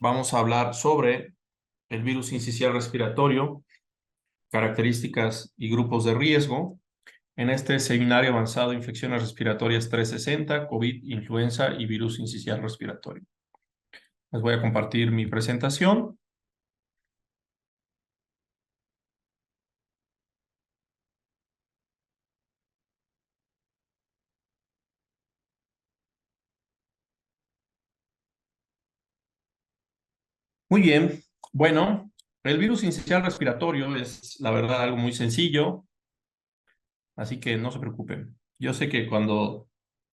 vamos a hablar sobre el virus sincicial respiratorio, características y grupos de riesgo en este seminario avanzado de infecciones respiratorias 360, COVID, influenza y virus sincicial respiratorio. Les voy a compartir mi presentación. Muy bien. Bueno, el virus sincicial respiratorio es, la verdad, algo muy sencillo, así que no se preocupen. Yo sé que cuando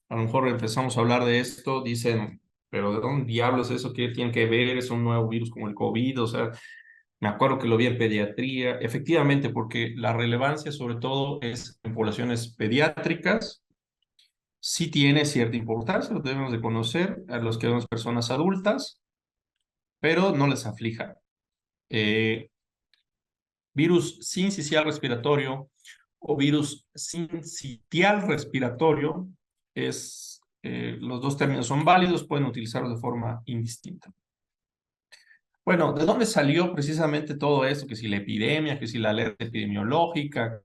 a lo mejor empezamos a hablar de esto, dicen, pero ¿de dónde diablos eso? ¿Qué tiene que ver? Es un nuevo virus como el COVID, o sea, me acuerdo que lo vi en pediatría, efectivamente, porque la relevancia sobre todo es en poblaciones pediátricas, sí tiene cierta importancia, lo debemos de conocer a los que son personas adultas, pero no les aflija. Eh, Virus sincicial respiratorio o virus sincitial respiratorio, los dos términos son válidos, pueden utilizarlos de forma indistinta. Bueno, ¿de dónde salió precisamente todo esto? Que si la epidemia, que si la alerta epidemiológica.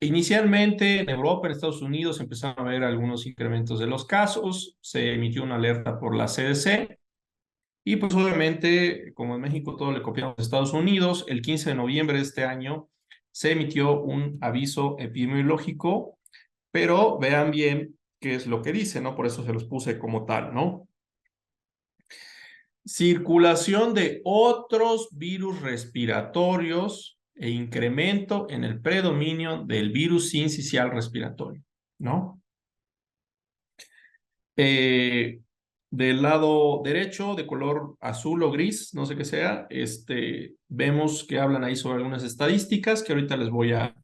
Inicialmente en Europa, en Estados Unidos, empezaron a haber algunos incrementos de los casos, se emitió una alerta por la CDC y pues obviamente, como en México todo le copiamos a Estados Unidos, el 15 de noviembre de este año se emitió un aviso epidemiológico, pero vean bien qué es lo que dice, ¿no? Por eso se los puse como tal, ¿no? Circulación de otros virus respiratorios e incremento en el predominio del virus sincicial respiratorio, ¿no? Eh, del lado derecho, de color azul o gris, no sé qué sea, vemos que hablan ahí sobre algunas estadísticas que ahorita les voy a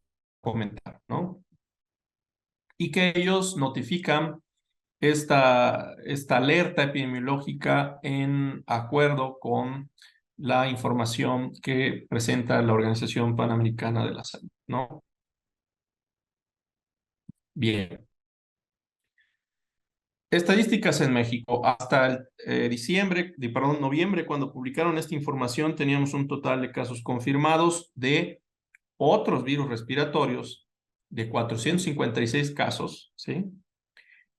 comentar, ¿no? Y que ellos notifican esta alerta epidemiológica en acuerdo con la información que presenta la Organización Panamericana de la Salud, ¿no? Bien. Estadísticas en México. Hasta noviembre, cuando publicaron esta información, teníamos un total de casos confirmados de otros virus respiratorios de 456 casos, ¿sí?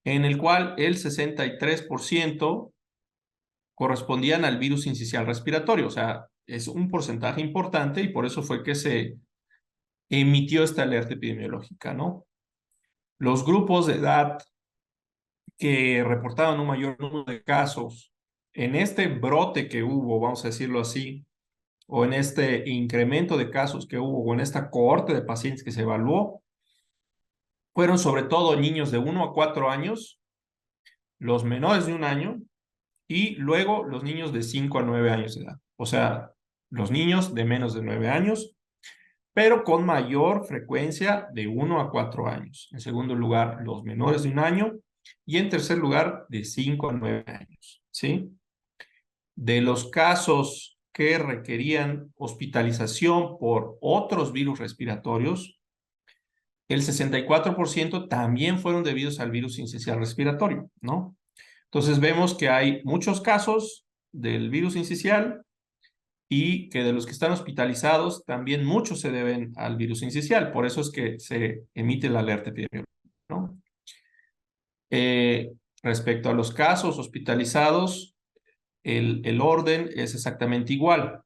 En el cual el 63% correspondían al virus sincicial respiratorio, o sea, es un porcentaje importante y por eso fue que se emitió esta alerta epidemiológica, ¿no? Los grupos de edad que reportaban un mayor número de casos en este brote que hubo, vamos a decirlo así, o en este incremento de casos que hubo, o en esta cohorte de pacientes que se evaluó, fueron sobre todo niños de 1 a 4 años, los menores de 1 año y luego los niños de 5 a 9 años de edad. O sea, los niños de menos de 9 años, pero con mayor frecuencia de 1 a 4 años. En segundo lugar, los menores de 1 año y en tercer lugar, de 5 a 9 años, ¿sí? De los casos que requerían hospitalización por otros virus respiratorios, el 64% también fueron debidos al virus sincicial respiratorio, ¿no? Entonces vemos que hay muchos casos del virus sincicial y que de los que están hospitalizados, también muchos se deben al virus sincicial. Por eso es que se emite la alerta epidemiológica, ¿no? Respecto a los casos hospitalizados, el orden es exactamente igual.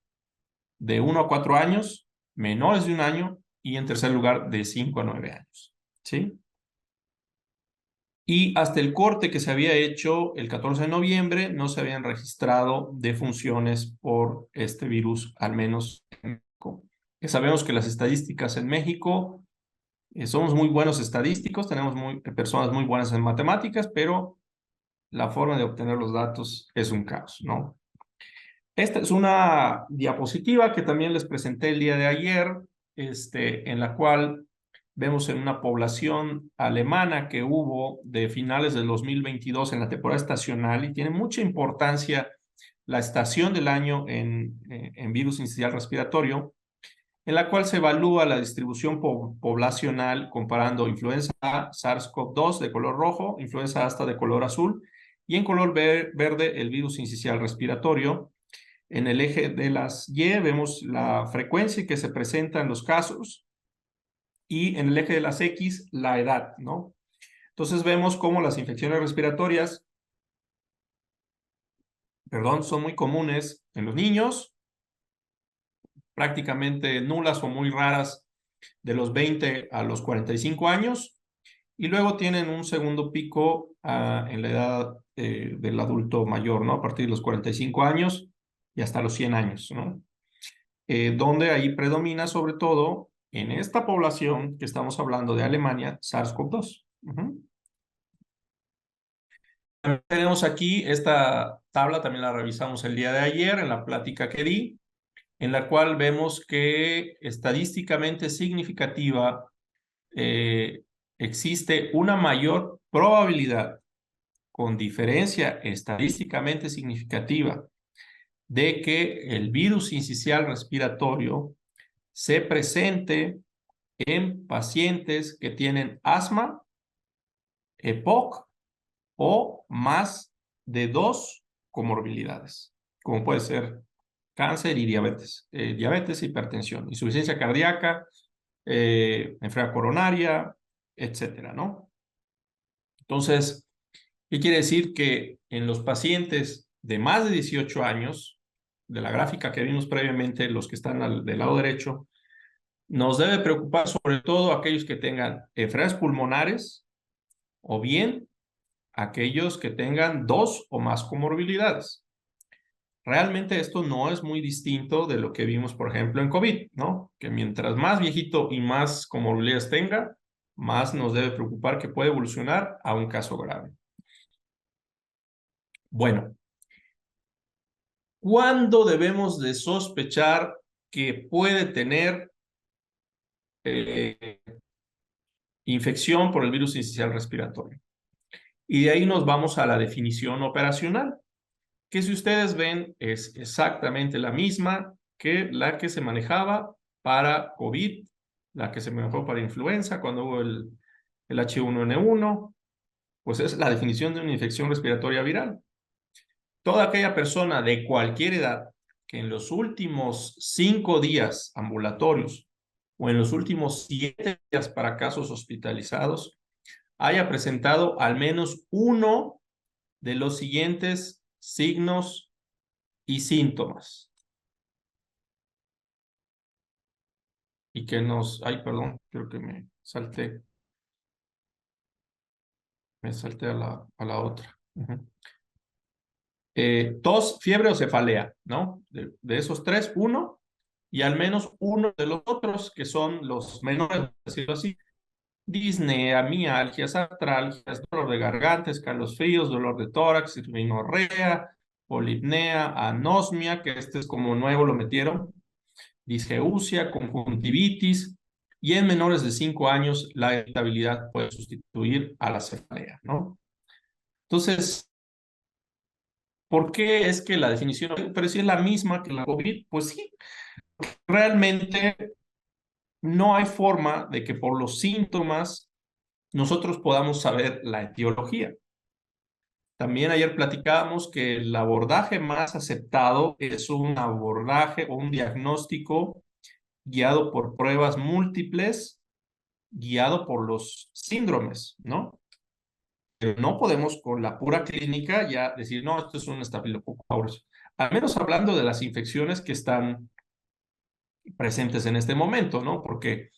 De 1 a 4 años, menores de 1 año y en tercer lugar de 5 a 9 años, ¿sí? Y hasta el corte que se había hecho el 14 de noviembre no se habían registrado defunciones por este virus, al menos en México. Que sabemos que las estadísticas en México, somos muy buenos estadísticos, tenemos personas muy buenas en matemáticas, pero la forma de obtener los datos es un caos, ¿no? Esta es una diapositiva que también les presenté el día de ayer, en la cual vemos en una población alemana que hubo de finales del 2022 en la temporada estacional y tiene mucha importancia la estación del año en virus sincicial respiratorio, en la cual se evalúa la distribución poblacional comparando influenza A, SARS-CoV-2 de color rojo, influenza A hasta de color azul y en color verde el virus sincicial respiratorio. En el eje de las Y vemos la frecuencia que se presenta en los casos y en el eje de las X la edad, ¿no? Entonces vemos cómo las infecciones respiratorias, son muy comunes en los niños, prácticamente nulas o muy raras de los 20 a los 45 años, y luego tienen un segundo pico en la edad del adulto mayor, ¿no? A partir de los 45 años y hasta los 100 años, ¿no? Donde ahí predomina sobre todo en esta población que estamos hablando de Alemania, SARS-CoV-2. Tenemos aquí esta tabla, también la revisamos el día de ayer en la plática que di, en la cual vemos que estadísticamente significativa existe una mayor probabilidad, con diferencia estadísticamente significativa, de que el virus sincicial respiratorio se presente en pacientes que tienen asma, EPOC o más de 2 comorbilidades, como puede ser cáncer y diabetes, diabetes, hipertensión, insuficiencia cardíaca, enfermedad coronaria, etcétera, ¿no? Entonces, ¿qué quiere decir? Que en los pacientes de más de 18 años, de la gráfica que vimos previamente, los que están del lado derecho, nos debe preocupar sobre todo aquellos que tengan enfermedades pulmonares o bien aquellos que tengan 2 o más comorbilidades. Realmente esto no es muy distinto de lo que vimos, por ejemplo, en COVID, ¿no? Que mientras más viejito y más comorbilidades tenga, más nos debe preocupar que puede evolucionar a un caso grave. Bueno, ¿cuándo debemos de sospechar que puede tener infección por el virus sincicial respiratorio? Y de ahí nos vamos a la definición operacional, que si ustedes ven es exactamente la misma que la que se manejaba para COVID, la que se manejó para influenza cuando hubo el H1N1, pues es la definición de una infección respiratoria viral. Toda aquella persona de cualquier edad que en los últimos 5 días ambulatorios o en los últimos 7 días para casos hospitalizados haya presentado al menos uno de los siguientes signos y síntomas. Y que ay, perdón, creo que me salté a la otra. Tos, fiebre o cefalea, ¿no? De esos 3, uno, y al menos uno de los otros, que son los menores, por decirlo así: disnea, mialgias, artralgias, dolor de garganta, escalofríos, dolor de tórax, rinorrea, polipnea, anosmia, que este es como nuevo, lo metieron, disgeusia, conjuntivitis, y en menores de 5 años la irritabilidad puede sustituir a la cefalea, ¿no? Entonces, ¿por qué es que la definición, pero si es la misma que la COVID? Pues sí, realmente no hay forma de que por los síntomas nosotros podamos saber la etiología. También ayer platicábamos que el abordaje más aceptado es un abordaje o un diagnóstico guiado por pruebas múltiples, guiado por los síndromes, ¿no? Pero no podemos con la pura clínica ya decir, no, esto es un estafilococo aureus. Al menos hablando de las infecciones que están presentes en este momento, ¿no? Porque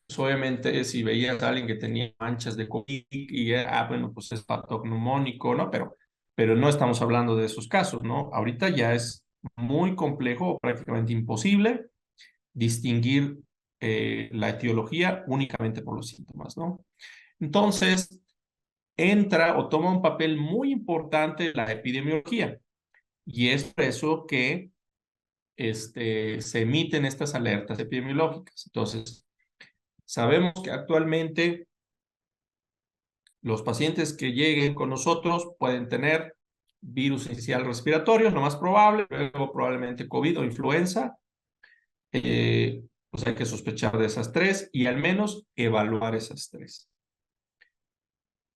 pues, obviamente si veías a alguien que tenía manchas de COVID y bueno, pues es patognomónico, ¿no? Pero no estamos hablando de esos casos, ¿no? Ahorita ya es muy complejo o prácticamente imposible distinguir la etiología únicamente por los síntomas, ¿no? Entonces, entra o toma un papel muy importante la epidemiología, y es por eso que se emiten estas alertas epidemiológicas. Entonces, sabemos que actualmente los pacientes que lleguen con nosotros pueden tener virus inicial respiratorio, lo más probable, luego probablemente COVID o influenza. Pues hay que sospechar de esas 3 y al menos evaluar esas 3.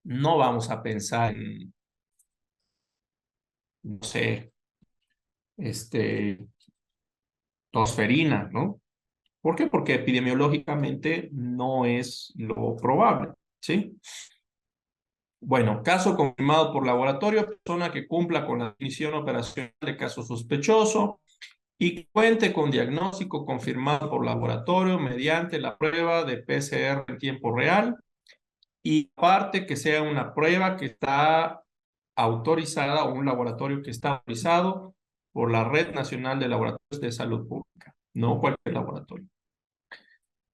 No vamos a pensar en no sé, tosferina, ¿no? ¿Por qué? Porque epidemiológicamente no es lo probable, ¿sí? Bueno, caso confirmado por laboratorio, persona que cumpla con la definición operacional de caso sospechoso y que cuente con diagnóstico confirmado por laboratorio mediante la prueba de PCR en tiempo real y aparte que sea una prueba que está autorizada o un laboratorio que está autorizado por la Red Nacional de Laboratorios de Salud Pública, no cualquier laboratorio.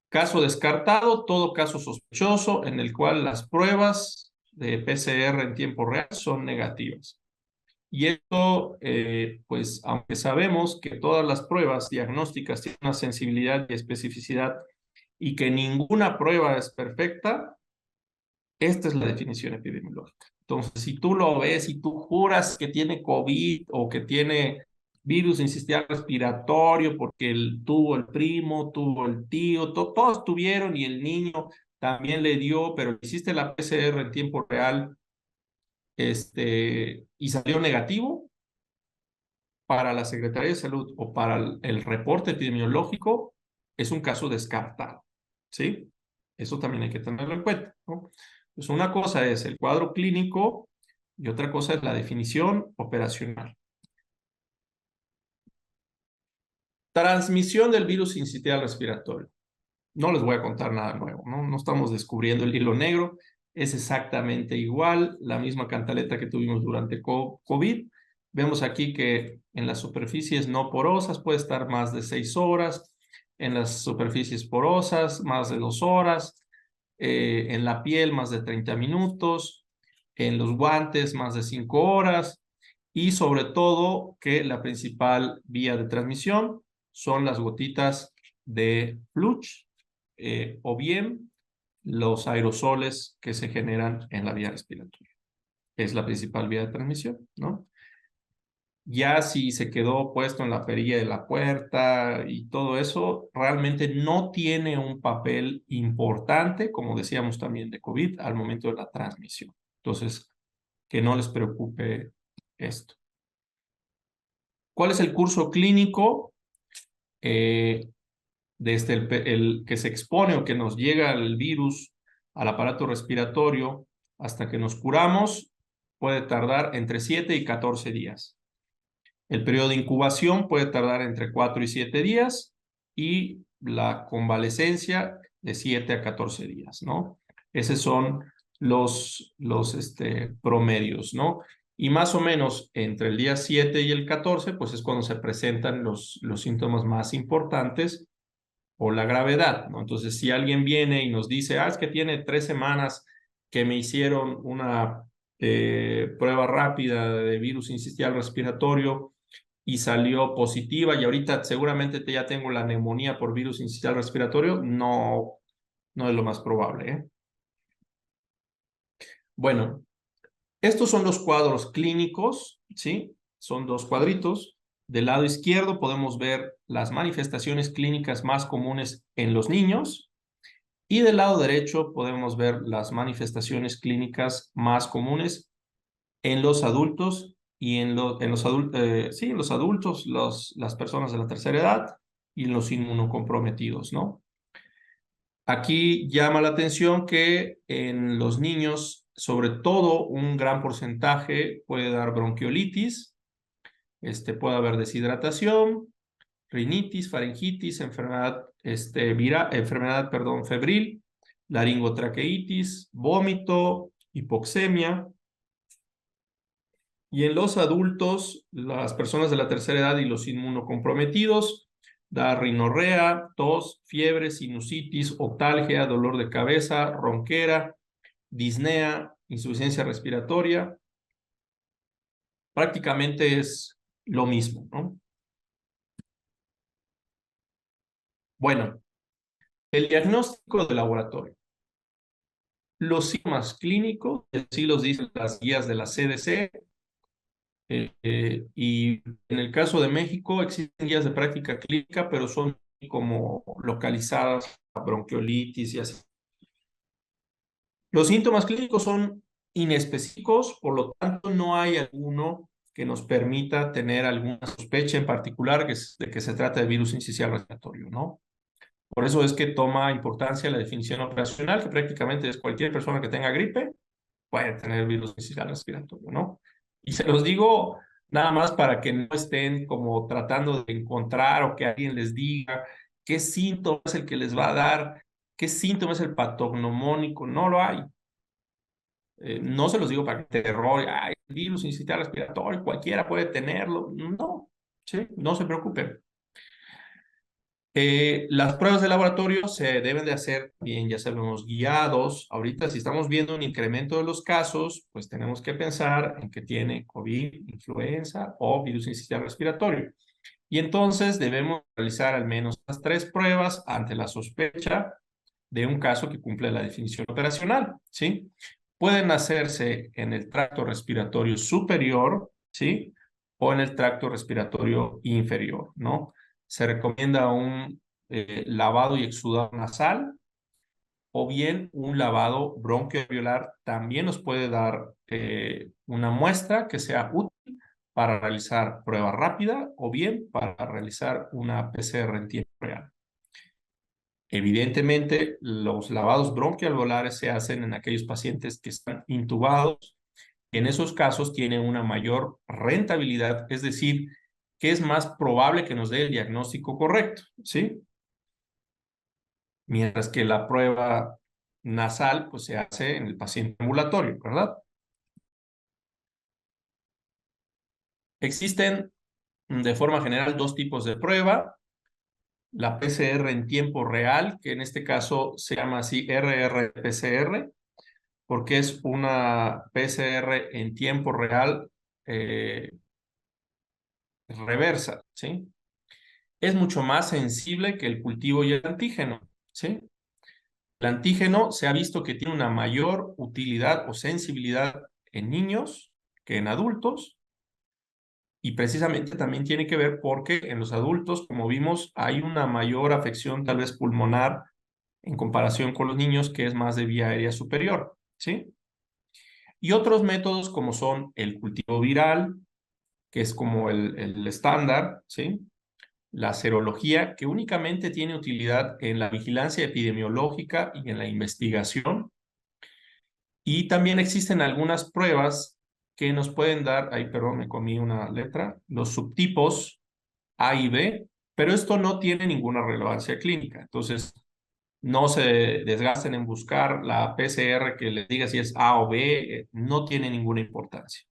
Caso descartado, todo caso sospechoso en el cual las pruebas de PCR en tiempo real son negativas. Y esto, pues, aunque sabemos que todas las pruebas diagnósticas tienen una sensibilidad y especificidad y que ninguna prueba es perfecta, esta es la definición epidemiológica. Entonces, si tú lo ves y tú juras que tiene COVID o que tiene virus sincitial respiratorio porque tuvo el primo, tuvo el tío, todos tuvieron y el niño también le dio, pero hiciste la PCR en tiempo real y salió negativo para la Secretaría de Salud o para el reporte epidemiológico, es un caso descartado, ¿sí? Eso también hay que tenerlo en cuenta, ¿no? Pues una cosa es el cuadro clínico y otra cosa es la definición operacional. Transmisión del virus sincitial respiratorio. No les voy a contar nada nuevo, ¿no? No estamos descubriendo el hilo negro, es exactamente igual, la misma cantaleta que tuvimos durante COVID. Vemos aquí que en las superficies no porosas puede estar más de 6 horas, en las superficies porosas más de 2 horas, en la piel más de 30 minutos, en los guantes más de 5 horas y sobre todo que la principal vía de transmisión son las gotitas de fluch o bien los aerosoles que se generan en la vía respiratoria. Es la principal vía de transmisión, ¿no? Ya si se quedó puesto en la perilla de la puerta y todo eso, realmente no tiene un papel importante, como decíamos también de COVID, al momento de la transmisión. Entonces, que no les preocupe esto. ¿Cuál es el curso clínico? Desde el que se expone o que nos llega el virus al aparato respiratorio hasta que nos curamos, puede tardar entre 7 y 14 días. El periodo de incubación puede tardar entre 4 y 7 días y la convalecencia de 7 a 14 días, ¿no? Esos son los promedios, ¿no? Y más o menos entre el día 7 y el 14, pues es cuando se presentan los síntomas más importantes o la gravedad, ¿no? Entonces, si alguien viene y nos dice, es que tiene 3 semanas que me hicieron una prueba rápida de virus sincitial respiratorio y salió positiva y ahorita seguramente ya tengo la neumonía por virus sincitial respiratorio, no, no es lo más probable, ¿eh? Bueno, estos son los cuadros clínicos, ¿sí? Son dos cuadritos. Del lado izquierdo podemos ver las manifestaciones clínicas más comunes en los niños y del lado derecho podemos ver las manifestaciones clínicas más comunes en los adultos y en los adultos, las personas de la tercera edad y en los inmunocomprometidos, ¿no? Aquí llama la atención que en los niños, sobre todo, un gran porcentaje puede dar bronquiolitis, puede haber deshidratación, rinitis, faringitis, enfermedad, perdón, febril, laringotraqueitis, vómito, hipoxemia. Y en los adultos, las personas de la tercera edad y los inmunocomprometidos, da rinorrea, tos, fiebre, sinusitis, otalgia, dolor de cabeza, ronquera, disnea, insuficiencia respiratoria. Prácticamente es lo mismo, ¿no? Bueno, el diagnóstico de laboratorio. Los síntomas clínicos, así los dicen las guías de la CDC, y en el caso de México existen guías de práctica clínica, pero son como localizadas a bronquiolitis y así. Los síntomas clínicos son inespecíficos, por lo tanto no hay alguno que nos permita tener alguna sospecha en particular de que se trata de virus sincicial respiratorio, ¿no? Por eso es que toma importancia la definición operacional, que prácticamente es cualquier persona que tenga gripe puede tener virus sincicial respiratorio, ¿no? Y se los digo nada más para que no estén como tratando de encontrar o que alguien les diga qué síntoma es el que les va a dar, qué síntoma es el patognomónico, no lo hay. No se los digo para que terror, ay, el virus sincicial respiratorio, cualquiera puede tenerlo. No, ¿sí? No se preocupen. Las pruebas de laboratorio se deben de hacer bien, ya sabemos, guiados. Ahorita, si estamos viendo un incremento de los casos, pues tenemos que pensar en que tiene COVID, influenza o virus sincicial respiratorio. Y entonces debemos realizar al menos las 3 pruebas ante la sospecha de un caso que cumple la definición operacional, ¿sí? Pueden hacerse en el tracto respiratorio superior, ¿sí? O en el tracto respiratorio inferior, ¿no? Se recomienda un lavado y exudado nasal o bien un lavado bronquioalveolar. También nos puede dar una muestra que sea útil para realizar prueba rápida o bien para realizar una PCR en tiempo real. Evidentemente, los lavados bronquialveolares se hacen en aquellos pacientes que están intubados. En esos casos tienen una mayor rentabilidad, es decir, que es más probable que nos dé el diagnóstico correcto, ¿sí? Mientras que la prueba nasal, pues se hace en el paciente ambulatorio, ¿verdad? Existen de forma general 2 tipos de prueba. La PCR en tiempo real, que en este caso se llama así RR-PCR, porque es una PCR en tiempo real reversa, ¿sí? Es mucho más sensible que el cultivo y el antígeno, ¿sí? El antígeno se ha visto que tiene una mayor utilidad o sensibilidad en niños que en adultos, y precisamente también tiene que ver porque en los adultos, como vimos, hay una mayor afección tal vez pulmonar en comparación con los niños, que es más de vía aérea superior, ¿sí? Y otros métodos como son el cultivo viral, que es como el estándar, ¿sí? La serología, que únicamente tiene utilidad en la vigilancia epidemiológica y en la investigación. Y también existen algunas pruebas que nos pueden dar, ay, perdón, me comí una letra, los subtipos A y B, pero esto no tiene ninguna relevancia clínica. Entonces, no se desgasten en buscar la PCR que les diga si es A o B, no tiene ninguna importancia.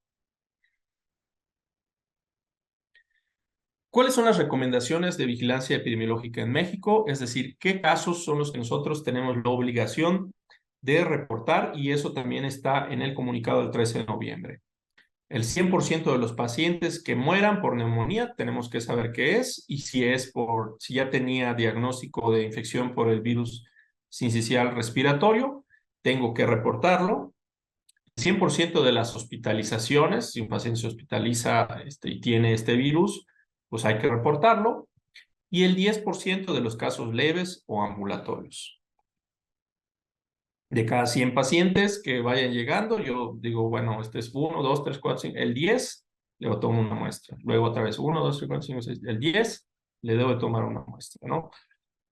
¿Cuáles son las recomendaciones de vigilancia epidemiológica en México? Es decir, ¿qué casos son los que nosotros tenemos la obligación de reportar? Y eso también está en el comunicado del 13 de noviembre. El 100% de los pacientes que mueran por neumonía tenemos que saber qué es y si ya tenía diagnóstico de infección por el virus sincicial respiratorio, tengo que reportarlo. 100% de las hospitalizaciones, si un paciente se hospitaliza y tiene este virus, pues hay que reportarlo. Y el 10% de los casos leves o ambulatorios. De cada 100 pacientes que vayan llegando, yo digo, bueno, este es 1, 2, 3, 4, 5, el 10, le tomo una muestra. Luego otra vez 1, 2, 3, 4, 5, 6, el 10, le debo de tomar una muestra, ¿no?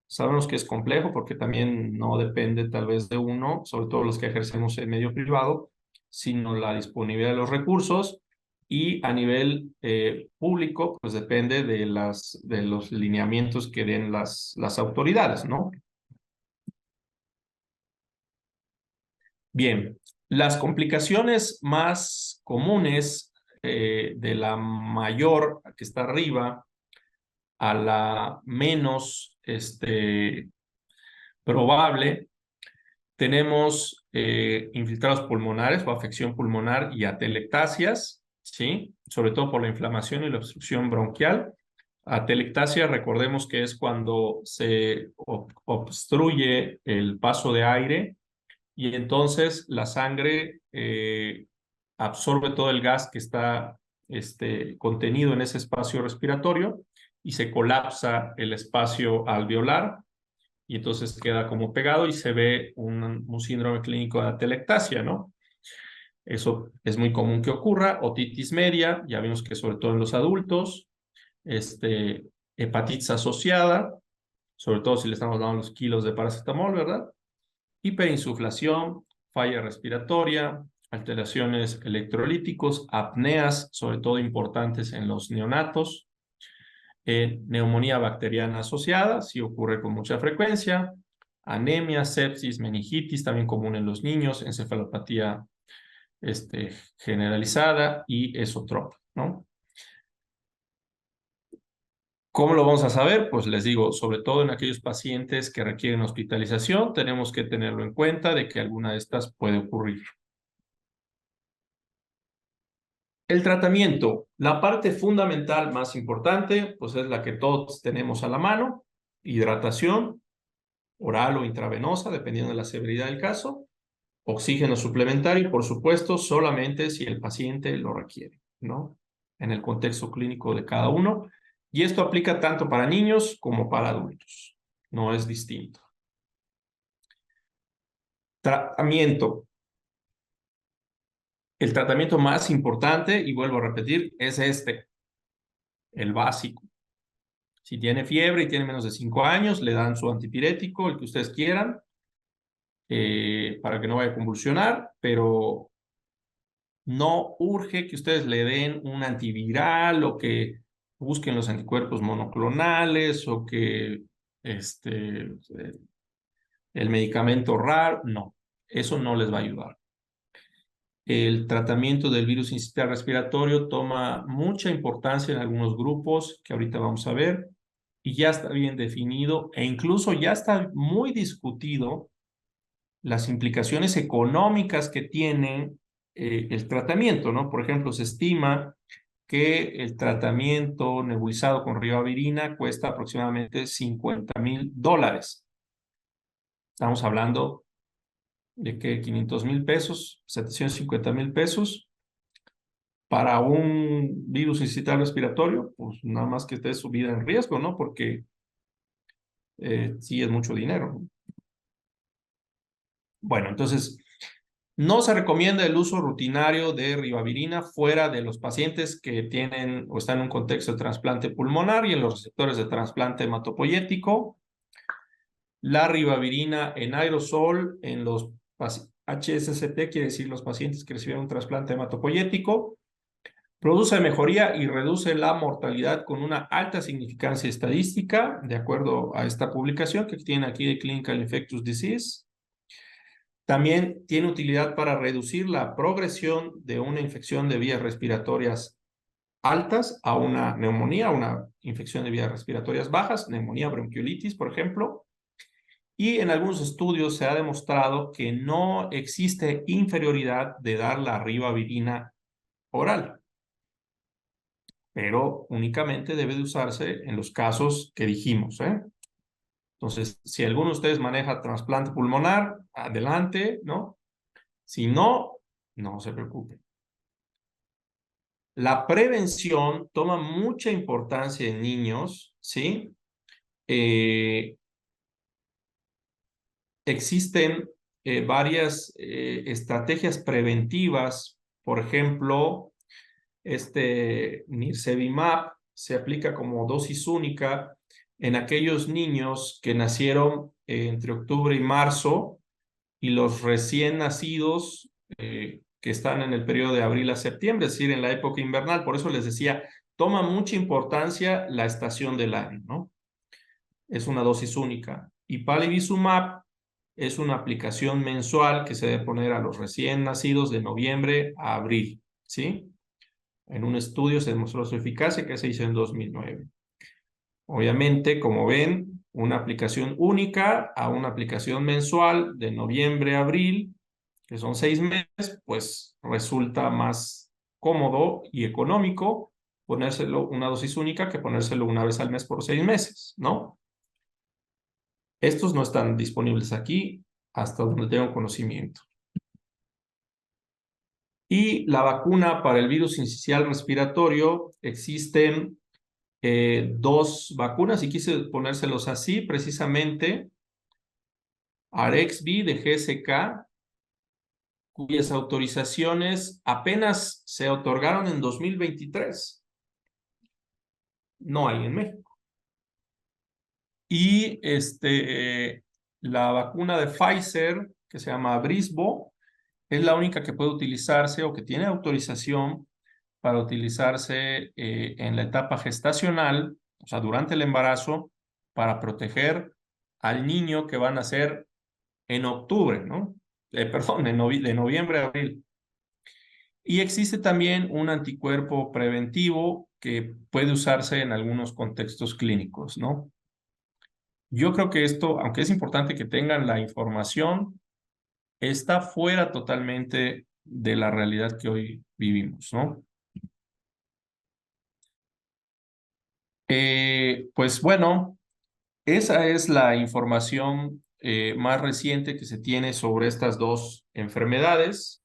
Sabemos que es complejo porque también no depende tal vez de uno, sobre todo los que ejercemos en medio privado, sino la disponibilidad de los recursos y a nivel público, pues depende de los lineamientos que den las autoridades, ¿no? Bien, las complicaciones más comunes de la mayor que está arriba a la menos probable, tenemos infiltrados pulmonares o afección pulmonar y atelectasias, ¿sí? Sobre todo por la inflamación y la obstrucción bronquial. Atelectasia, recordemos que es cuando se obstruye el paso de aire y entonces la sangre absorbe todo el gas que está contenido en ese espacio respiratorio y se colapsa el espacio alveolar y entonces queda como pegado y se ve un síndrome clínico de atelectasia, ¿no? Eso es muy común que ocurra. Otitis media, ya vimos que sobre todo en los adultos. Hepatitis asociada, sobre todo si le estamos dando los kilos de paracetamol, ¿verdad? Hiperinsuflación, falla respiratoria, alteraciones electrolíticos, apneas, sobre todo importantes en los neonatos, neumonía bacteriana asociada, sí ocurre con mucha frecuencia, anemia, sepsis, meningitis, también común en los niños, encefalopatía generalizada y esotropa, ¿no? ¿Cómo lo vamos a saber? Pues les digo, sobre todo en aquellos pacientes que requieren hospitalización, tenemos que tenerlo en cuenta de que alguna de estas puede ocurrir. El tratamiento, la parte fundamental más importante, pues es la que todos tenemos a la mano, hidratación oral o intravenosa, dependiendo de la severidad del caso, oxígeno suplementario y, por supuesto, solamente si el paciente lo requiere, ¿no? En el contexto clínico de cada uno. Y esto aplica tanto para niños como para adultos. No es distinto. Tratamiento. El tratamiento más importante, y vuelvo a repetir, es el básico. Si tiene fiebre y tiene menos de 5 años, le dan su antipirético, el que ustedes quieran, para que no vaya a convulsionar, pero no urge que ustedes le den un antiviral o que busquen los anticuerpos monoclonales o que el medicamento raro. No, eso no les va a ayudar. El tratamiento del virus sincicial respiratorio toma mucha importancia en algunos grupos que ahorita vamos a ver y ya está bien definido e incluso ya está muy discutido las implicaciones económicas que tiene el tratamiento, ¿no? Por ejemplo, se estima que el tratamiento nebulizado con ribavirina cuesta aproximadamente $50,000. Estamos hablando de que 500,000 pesos, 750,000 pesos para un virus incital respiratorio, pues nada más que esté su vida en riesgo, ¿no? Porque sí es mucho dinero, ¿no? Bueno, entonces, no se recomienda el uso rutinario de ribavirina fuera de los pacientes que tienen o están en un contexto de trasplante pulmonar y en los receptores de trasplante hematopoyético. La ribavirina en aerosol en los HSCT, quiere decir los pacientes que recibieron un trasplante hematopoyético, produce mejoría y reduce la mortalidad con una alta significancia estadística, de acuerdo a esta publicación que tiene aquí de Clinical Infectious Disease. También tiene utilidad para reducir la progresión de una infección de vías respiratorias altas a una neumonía, una infección de vías respiratorias bajas, neumonía, bronquiolitis, por ejemplo. Y en algunos estudios se ha demostrado que no existe inferioridad de dar la ribavirina oral, pero únicamente debe de usarse en los casos que dijimos, ¿eh? Entonces, si alguno de ustedes maneja trasplante pulmonar, adelante, ¿no? Si no, no se preocupen. La prevención toma mucha importancia en niños, ¿sí? Existen varias estrategias preventivas, por ejemplo, Nirsevimab se aplica como dosis única en aquellos niños que nacieron entre octubre y marzo y los recién nacidos que están en el periodo de abril a septiembre, es decir, en la época invernal. Por eso les decía, toma mucha importancia la estación del año, ¿no? Es una dosis única. Y Palivizumab es una aplicación mensual que se debe poner a los recién nacidos de noviembre a abril, ¿sí? En un estudio se demostró su eficacia que se hizo en 2009. Obviamente, como ven, una aplicación única a una aplicación mensual de noviembre a abril, que son 6 meses, pues resulta más cómodo y económico ponérselo una dosis única que ponérselo una vez al mes por 6 meses, ¿no? Estos no están disponibles aquí hasta donde tengo conocimiento. Y la vacuna para el virus sincicial respiratorio, existen 2 vacunas y quise ponérselos así precisamente. Arexvy de GSK cuyas autorizaciones apenas se otorgaron en 2023. No hay en México. Y la vacuna de Pfizer, que se llama Brisbo, es la única que puede utilizarse o que tiene autorización para utilizarse en la etapa gestacional, o sea, durante el embarazo, para proteger al niño que va a nacer en octubre, ¿no? Perdón, de noviembre a abril. Y existe también un anticuerpo preventivo que puede usarse en algunos contextos clínicos, ¿no? Yo creo que esto, aunque es importante que tengan la información, está fuera totalmente de la realidad que hoy vivimos, ¿no? Pues bueno, esa es la información más reciente que se tiene sobre estas dos enfermedades.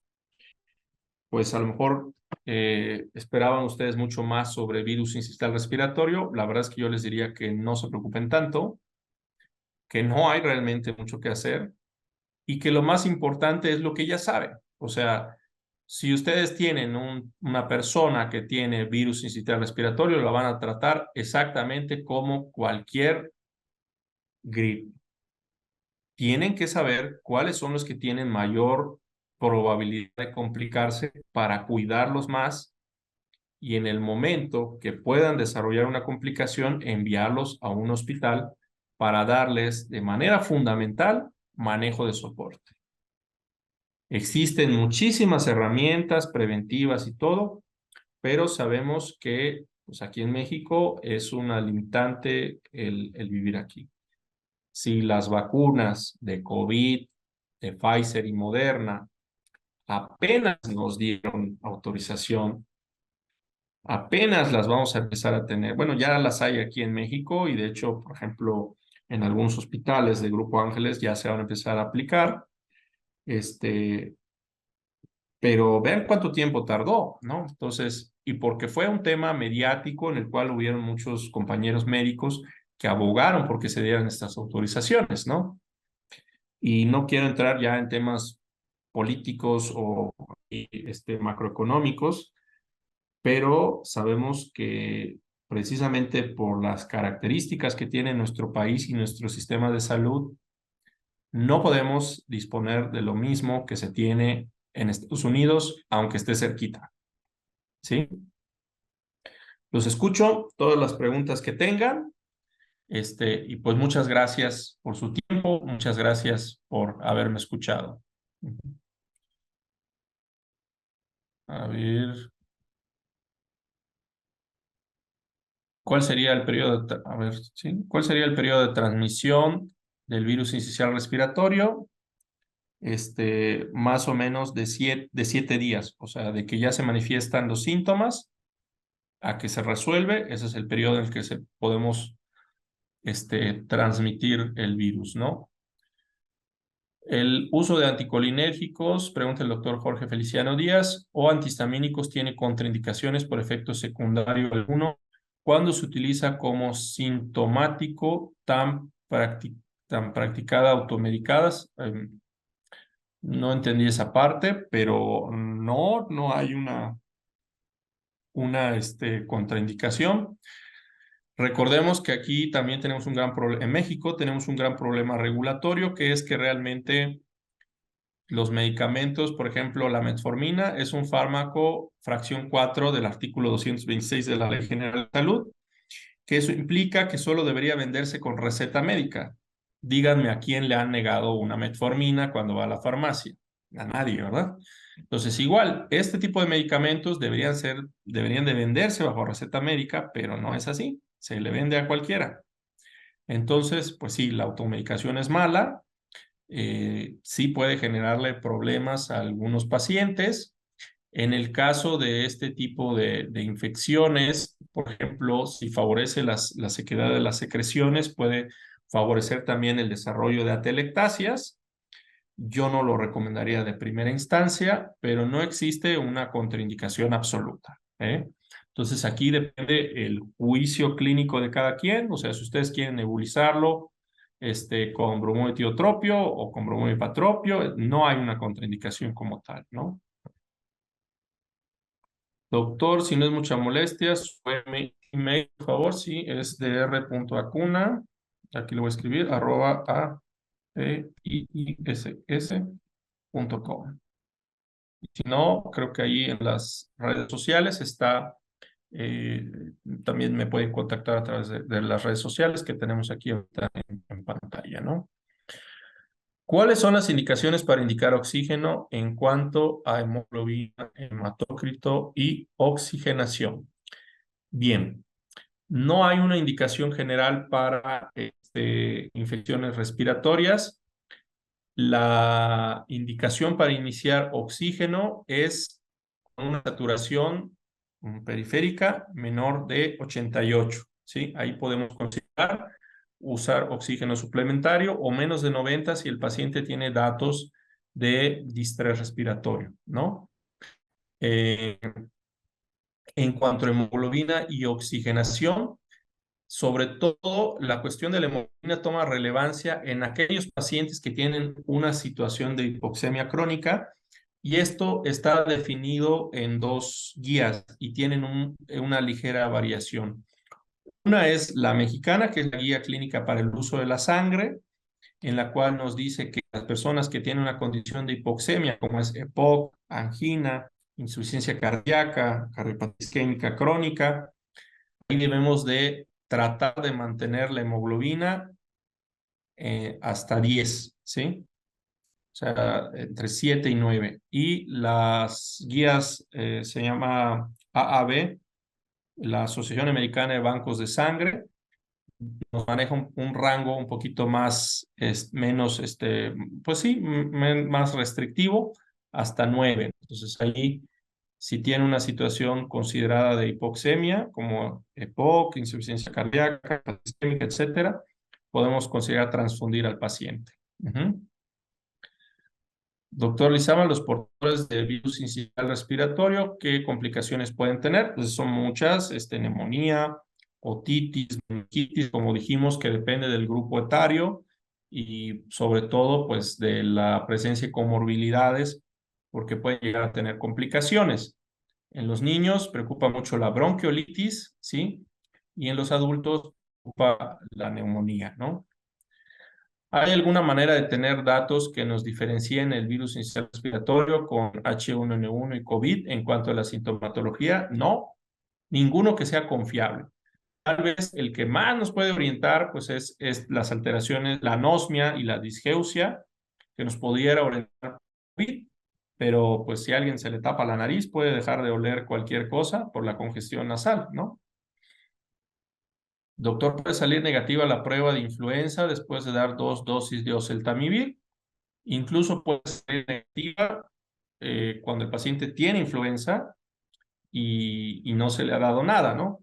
Pues a lo mejor esperaban ustedes mucho más sobre virus sincicial respiratorio. La verdad es que yo les diría que no se preocupen tanto, que no hay realmente mucho que hacer y que lo más importante es lo que ya saben. O sea, si ustedes tienen una persona que tiene virus sincicial respiratorio, lo van a tratar exactamente como cualquier gripe. Tienen que saber cuáles son los que tienen mayor probabilidad de complicarse para cuidarlos más y en el momento que puedan desarrollar una complicación, enviarlos a un hospital para darles de manera fundamental manejo de soporte. Existen muchísimas herramientas preventivas y todo, pero sabemos que pues aquí en México es una limitante el vivir aquí. Si las vacunas de COVID, de Pfizer y Moderna apenas nos dieron autorización, apenas las vamos a empezar a tener. Bueno, ya las hay aquí en México y de hecho, por ejemplo, en algunos hospitales del Grupo Ángeles ya se van a empezar a aplicar. Pero vean cuánto tiempo tardó, ¿no? Entonces, y porque fue un tema mediático en el cual hubieron muchos compañeros médicos que abogaron porque se dieran estas autorizaciones, ¿no? Y no quiero entrar ya en temas políticos o macroeconómicos, pero sabemos que precisamente por las características que tiene nuestro país y nuestro sistema de salud, no podemos disponer de lo mismo que se tiene en Estados Unidos, aunque esté cerquita. ¿Sí? Los escucho, todas las preguntas que tengan, y pues muchas gracias por su tiempo, muchas gracias por haberme escuchado. A ver, ¿cuál sería el periodo a ver, ¿sí? ¿Cuál sería el periodo de transmisión del virus incisional respiratorio? Más o menos de 7 días, o sea, de que ya se manifiestan los síntomas a que se resuelve, ese es el periodo en el que podemos transmitir el virus, ¿no? El uso de anticolinérgicos, pregunta el doctor Jorge Feliciano Díaz, o antihistamínicos tiene contraindicaciones por efecto secundario alguno cuando se utiliza como sintomático tan practicada automedicadas. No entendí esa parte, pero no hay una contraindicación. Recordemos que aquí también tenemos un gran problema, en México tenemos un gran problema regulatorio, que es que realmente los medicamentos, por ejemplo, la metformina es un fármaco fracción 4 del artículo 226 de la Ley General de Salud, que eso implica que solo debería venderse con receta médica. Díganme a quién le han negado una metformina cuando va a la farmacia. A nadie, ¿verdad? Entonces, igual, este tipo de medicamentos deberían de venderse bajo receta médica, pero no es así. Se le vende a cualquiera. Entonces, pues sí, la automedicación es mala, sí puede generarle problemas a algunos pacientes. En el caso de este tipo de infecciones, por ejemplo, si favorece la sequedad de las secreciones, puede favorecer también el desarrollo de atelectasias. Yo no lo recomendaría de primera instancia, pero no existe una contraindicación absoluta, ¿eh? Entonces aquí depende el juicio clínico de cada quien, o sea, si ustedes quieren nebulizarlo, con bromuro de tiotropio o con bromuro de ipatropio. No hay una contraindicación como tal, ¿no? Doctor, si no es mucha molestia, su email, por favor, sí, es dr.acuna, aquí lo voy a escribir, @iiss.com. Si no, creo que ahí en las redes sociales está, eh, también me pueden contactar a través de las redes sociales que tenemos aquí ahorita en pantalla, ¿no? ¿Cuáles son las indicaciones para indicar oxígeno en cuanto a hemoglobina, hematócrito y oxigenación? Bien, no hay una indicación general para infecciones respiratorias. La indicación para iniciar oxígeno es con una saturación periférica menor de 88, ¿sí? Ahí podemos considerar usar oxígeno suplementario o menos de 90 si el paciente tiene datos de distrés respiratorio, ¿no? Eh, en cuanto a hemoglobina y oxigenación, sobre todo, la cuestión de la hemoglobina toma relevancia en aquellos pacientes que tienen una situación de hipoxemia crónica y esto está definido en dos guías y tienen una ligera variación. Una es la mexicana, que es la guía clínica para el uso de la sangre, en la cual nos dice que las personas que tienen una condición de hipoxemia, como es EPOC, angina, insuficiencia cardíaca, cardiopatía isquémica crónica, ahí debemos de tratar de mantener la hemoglobina hasta 10, ¿sí? O sea, entre 7 y 9. Y las guías se llama AAB, la Asociación Americana de Bancos de Sangre, nos maneja un rango un poquito más, menos, pues sí, más restrictivo, hasta 9. Entonces ahí, si tiene una situación considerada de hipoxemia, como EPOC, insuficiencia cardíaca, isquémica, etcétera, podemos considerar transfundir al paciente. Doctor Lizama, los portadores del virus incisional respiratorio, ¿qué complicaciones pueden tener? Pues son muchas, neumonía, otitis, meningitis, como dijimos, que depende del grupo etario y sobre todo, pues, de la presencia de comorbilidades, porque pueden llegar a tener complicaciones. En los niños preocupa mucho la bronquiolitis, ¿sí? Y en los adultos preocupa la neumonía, ¿no? ¿Hay alguna manera de tener datos que nos diferencien el virus incisional respiratorio con H1N1 y COVID en cuanto a la sintomatología? No, ninguno que sea confiable. Tal vez el que más nos puede orientar pues es las alteraciones, la anosmia y la disgeusia, que nos pudiera orientar COVID, pero pues si a alguien se le tapa la nariz puede dejar de oler cualquier cosa por la congestión nasal, ¿no? Doctor, puede salir negativa la prueba de influenza después de dar 2 dosis de oseltamivir. Incluso puede ser negativa cuando el paciente tiene influenza y no se le ha dado nada, ¿no?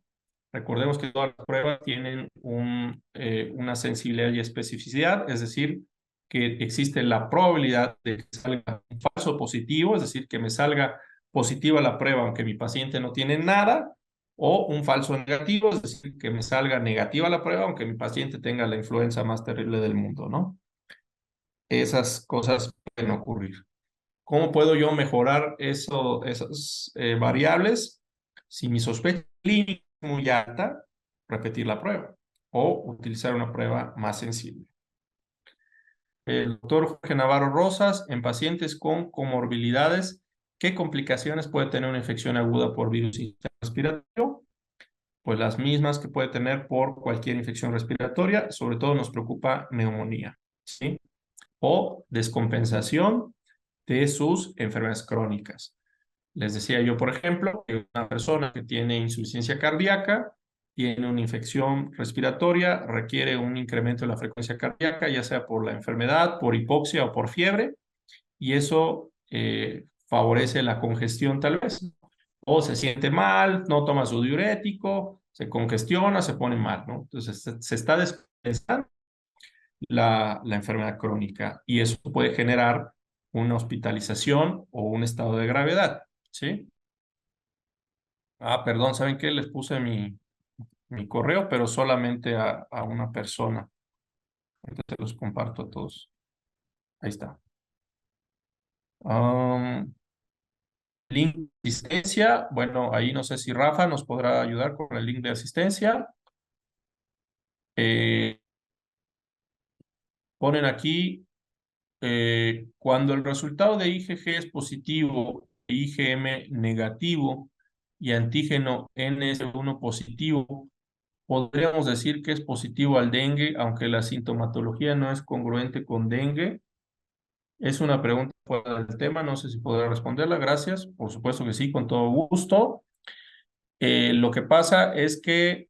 Recordemos que todas las pruebas tienen una sensibilidad y especificidad, es decir, que existe la probabilidad de que salga un falso positivo, es decir, que me salga positiva la prueba aunque mi paciente no tiene nada, o un falso negativo, es decir, que me salga negativa la prueba aunque mi paciente tenga la influenza más terrible del mundo, ¿no? Esas cosas pueden ocurrir. ¿Cómo puedo yo mejorar esas variables? Si mi sospecha clínica es muy alta, repetir la prueba o utilizar una prueba más sensible. El doctor Jorge Navarro Rosas, en pacientes con comorbilidades, ¿qué complicaciones puede tener una infección aguda por virus respiratorio? Pues las mismas que puede tener por cualquier infección respiratoria, sobre todo nos preocupa neumonía, ¿sí? O descompensación de sus enfermedades crónicas. Les decía yo, por ejemplo, que una persona que tiene insuficiencia cardíaca, tiene una infección respiratoria, requiere un incremento de la frecuencia cardíaca, ya sea por la enfermedad, por hipoxia o por fiebre, y eso favorece la congestión tal vez. O se siente mal, no toma su diurético, se congestiona, se pone mal, ¿no? Entonces se está descompensando la enfermedad crónica y eso puede generar una hospitalización o un estado de gravedad, ¿sí? Ah, perdón, ¿saben qué? Les puse mi correo, pero solamente a una persona. Entonces los comparto a todos. Ahí está. Link de asistencia. Bueno, ahí no sé si Rafa nos podrá ayudar con el link de asistencia. Ponen aquí, cuando el resultado de IgG es positivo, IgM negativo y antígeno NS1 positivo, podríamos decir que es positivo al dengue, aunque la sintomatología no es congruente con dengue. Es una pregunta fuera del tema, no sé si podrá responderla. Gracias. Por supuesto que sí, con todo gusto. Lo que pasa es que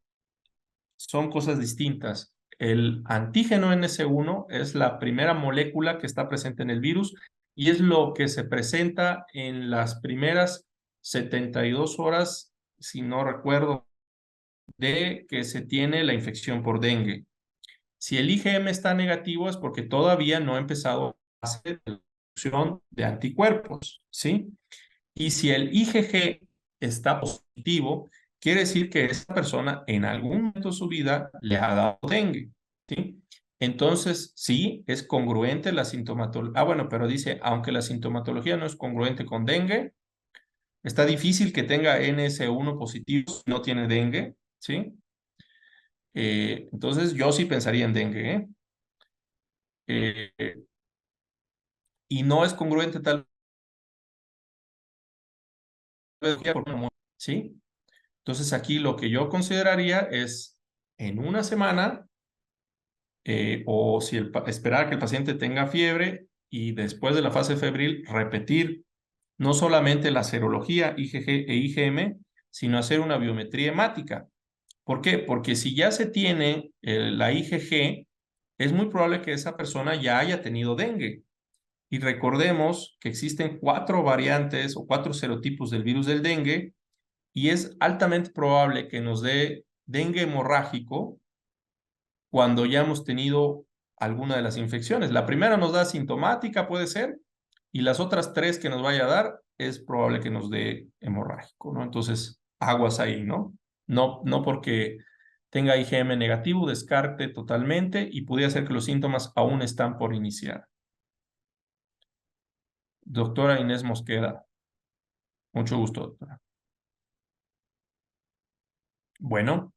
son cosas distintas. El antígeno NS1 es la primera molécula que está presente en el virus y es lo que se presenta en las primeras 72 horas, si no recuerdo, de que se tiene la infección por dengue. Si el IgM está negativo es porque todavía no ha empezado a hacer la producción de anticuerpos, ¿sí? Y si el IgG está positivo, quiere decir que esa persona en algún momento de su vida le ha dado dengue, ¿sí? Entonces, sí, es congruente la sintomatología. Ah, bueno, pero dice, aunque la sintomatología no es congruente con dengue, está difícil que tenga NS1 positivo si no tiene dengue, ¿sí? Entonces, yo sí pensaría en dengue, ¿eh? Y no es congruente tal vez, ¿sí? Entonces, aquí lo que yo consideraría es en una semana o si esperar que el paciente tenga fiebre y después de la fase febril repetir no solamente la serología IgG e IgM, sino hacer una biometría hemática. ¿Por qué? Porque si ya se tiene la IgG, es muy probable que esa persona ya haya tenido dengue. Y recordemos que existen 4 variantes o 4 serotipos del virus del dengue y es altamente probable que nos dé dengue hemorrágico cuando ya hemos tenido alguna de las infecciones. La primera nos da asintomática, puede ser, y las otras 3 que nos vaya a dar es probable que nos dé hemorrágico, ¿no? Entonces, aguas ahí, ¿no? No porque tenga IgM negativo, descarte totalmente y pudiera ser que los síntomas aún están por iniciar. Doctora Inés Mosqueda, mucho gusto, doctora. Bueno,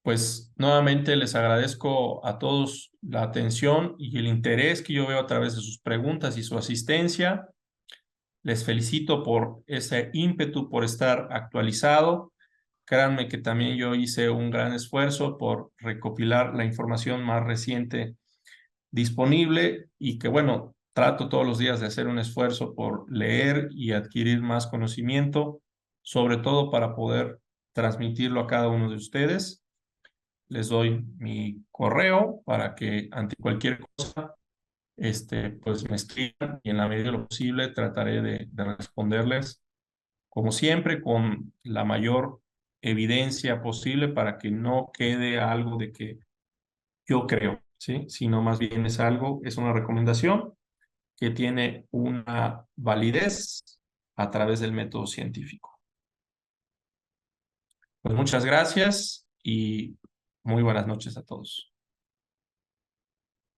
pues nuevamente les agradezco a todos la atención y el interés que yo veo a través de sus preguntas y su asistencia. Les felicito por ese ímpetu, por estar actualizado. Créanme que también yo hice un gran esfuerzo por recopilar la información más reciente disponible y que, bueno, trato todos los días de hacer un esfuerzo por leer y adquirir más conocimiento, sobre todo para poder transmitirlo a cada uno de ustedes. Les doy mi correo para que ante cualquier cosa, pues me escriban y en la medida de lo posible trataré de responderles, como siempre, con la mayor evidencia posible para que no quede algo de que yo creo, ¿sí? Sino más bien es algo, es una recomendación que tiene una validez a través del método científico. Pues muchas gracias y muy buenas noches a todos.